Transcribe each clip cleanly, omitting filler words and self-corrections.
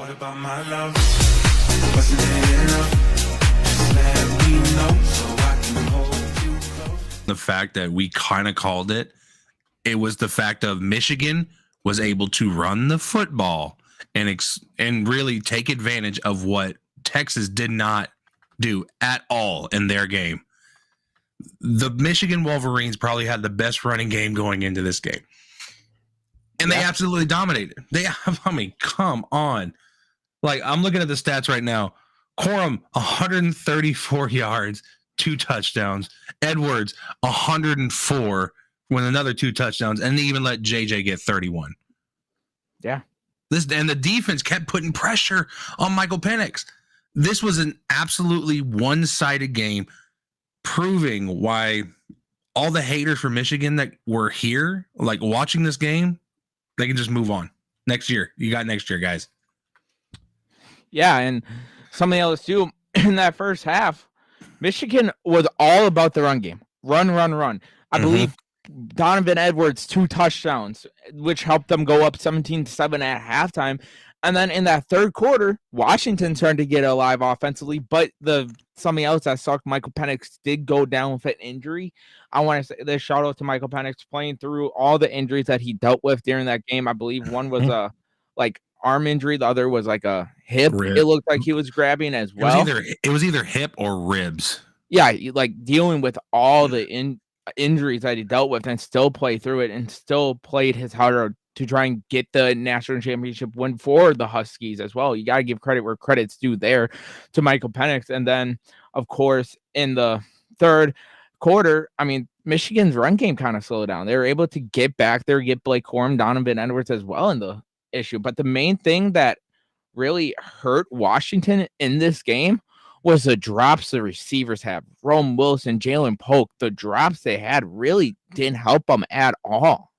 What about my love? Wasn't it enough? Just let me know so I can hold you close. The fact that we kind of called it, it was the fact of Michigan was able to run the football and really take advantage of what Texas did not do at all in their game. The Michigan Wolverines probably had the best running game going into this game. And they absolutely dominated. I mean, come on. Like, I'm looking at the stats right now. Corum, 134 yards, 2 touchdowns. Edwards, 104 with another 2 touchdowns. And they even let JJ get 31. Yeah. And the defense kept putting pressure on Michael Penix. This was an absolutely one-sided game, proving why all the haters for Michigan that were here, like watching this game, they can just move on. Next year. You got next year, guys. Yeah, and some of the others too, in that first half, Michigan was all about the run game. Run. I believe Donovan Edwards 2 touchdowns, which helped them go up 17-7 at halftime. And then in that third quarter, Washington started to get alive offensively, but something else that sucked, Michael Penix did go down with an injury. I want to say this shout out to Michael Penix playing through all the injuries that he dealt with during that game. I believe one was a arm injury, the other was like a hip. It looked like he was grabbing as well. It was either hip or ribs. Yeah, like dealing with all the injuries that he dealt with and still play through it and still played his harder to try and get the national championship win for the Huskies as well. You got to give credit where credit's due there to Michael Penix. And then, of course, in the third quarter, I mean, Michigan's run game kind of slowed down. They were able to get back there, get Blake Corum, Donovan Edwards as well in the issue. But the main thing that really hurt Washington in this game was the drops the receivers have. Rome Wilson, Jalen Polk, the drops they had really didn't help them at all.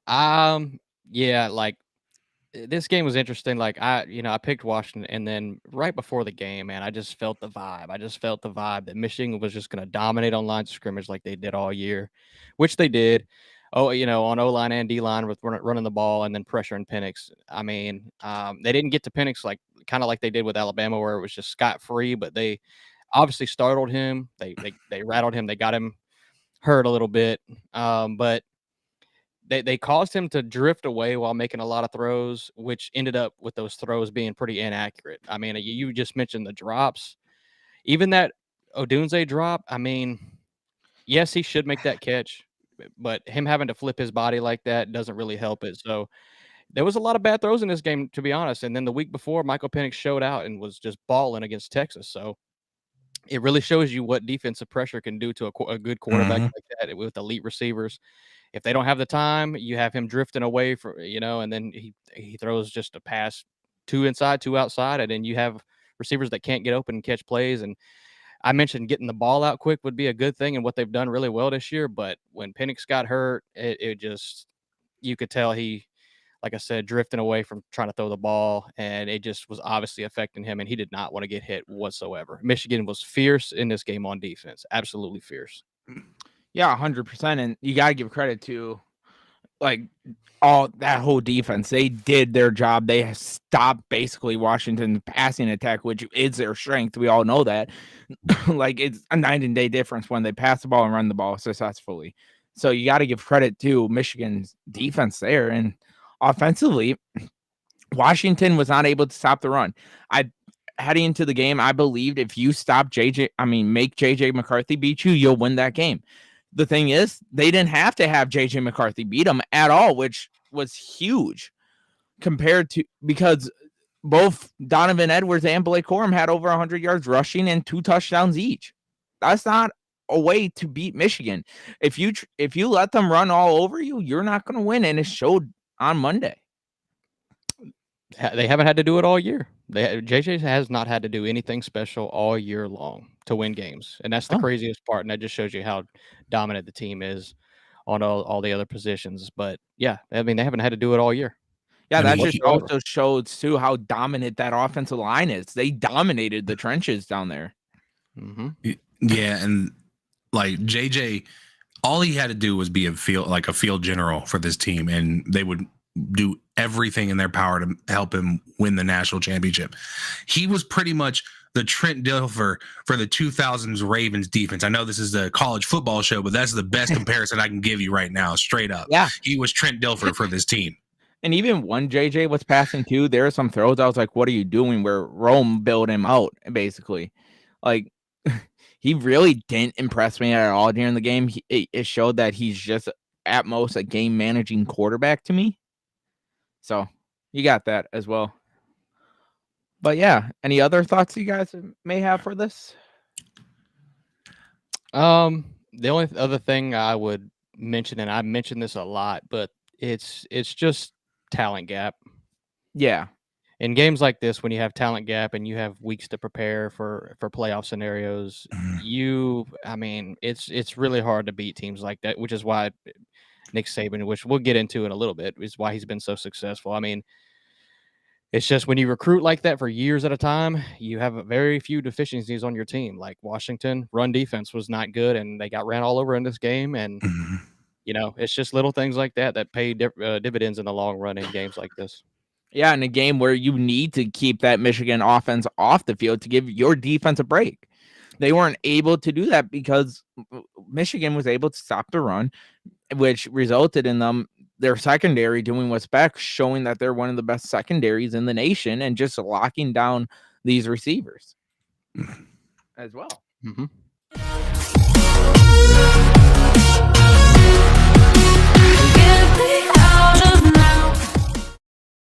Yeah, like this game was interesting. Like I picked Washington, and then right before the game, man, I just felt the vibe. That Michigan was just going to dominate on lines of scrimmage like they did all year, which they did. Oh, on O-line and D-line with running the ball and then pressuring Penix. I mean, they didn't get to Penix kind of like they did with Alabama, where it was just scot-free, but they obviously startled him. They rattled him. They got him hurt a little bit, but they caused him to drift away while making a lot of throws, which ended up with those throws being pretty inaccurate. I mean, you just mentioned the drops. Even that Odunze drop, I mean, yes, he should make that catch, but him having to flip his body like that doesn't really help it. So there was a lot of bad throws in this game, to be honest. And then the week before, Michael Penix showed out and was just balling against Texas. So it really shows you what defensive pressure can do to a good quarterback like that with elite receivers. If they don't have the time, you have him drifting away from, and then he throws just a pass 2 inside, 2 outside, and then you have receivers that can't get open and catch plays. And I mentioned getting the ball out quick would be a good thing and what they've done really well this year. But when Penix got hurt, it just, you could tell he, like I said, drifting away from trying to throw the ball, and it just was obviously affecting him, and he did not want to get hit whatsoever. Michigan was fierce in this game on defense, absolutely fierce. Yeah, 100%. And you got to give credit to all that whole defense. They did their job. They stopped basically Washington's passing attack, which is their strength. We all know that. It's a night and day difference when they pass the ball and run the ball successfully. So you got to give credit to Michigan's defense there. And offensively, Washington was not able to stop the run. Heading into the game, I believed if you make JJ McCarthy beat you, you'll win that game. The thing is, they didn't have to have JJ McCarthy beat them at all, which was huge because both Donovan Edwards and Blake Corum had over 100 yards rushing and 2 touchdowns each. That's not a way to beat Michigan. If you let them run all over you, you're not going to win, and it showed on Monday. They haven't had to do it all year. JJ has not had to do anything special all year long to win games, and that's the craziest part. And that just shows you how dominant the team is on all the other positions. But yeah, I mean, they haven't had to do it all year. Yeah, that just also shows too how dominant that offensive line is. They dominated the trenches down there. Yeah, and like JJ, all he had to do was be a field general for this team, and they would do everything in their power to help him win the national championship. He was pretty much the Trent Dilfer for the 2000s Ravens defense. I know this is a college football show, but that's the best comparison I can give you right now, straight up. Yeah. He was Trent Dilfer for this team. And even when JJ was passing too, there are some throws I was like, what are you doing? Where Rome built him out, basically. Like, he really didn't impress me at all during the game. It showed that he's just at most a game managing quarterback to me. So you got that as well. But yeah, any other thoughts you guys may have for this? The only other thing I would mention, and I mentioned this a lot, but it's just talent gap. Yeah. In games like this, when you have talent gap and you have weeks to prepare for playoff scenarios, it's really hard to beat teams like that, which is why Nick Saban, which we'll get into in a little bit, is why he's been so successful. I mean, it's just when you recruit like that for years at a time, you have very few deficiencies on your team. Like Washington, run defense was not good, and they got ran all over in this game. And, it's just little things like that pay dividends in the long run in games like this. Yeah, in a game where you need to keep that Michigan offense off the field to give your defense a break. They weren't able to do that because Michigan was able to stop the run, which resulted in their secondary doing what's best, showing that they're one of the best secondaries in the nation and just locking down these receivers as well. Mm-hmm.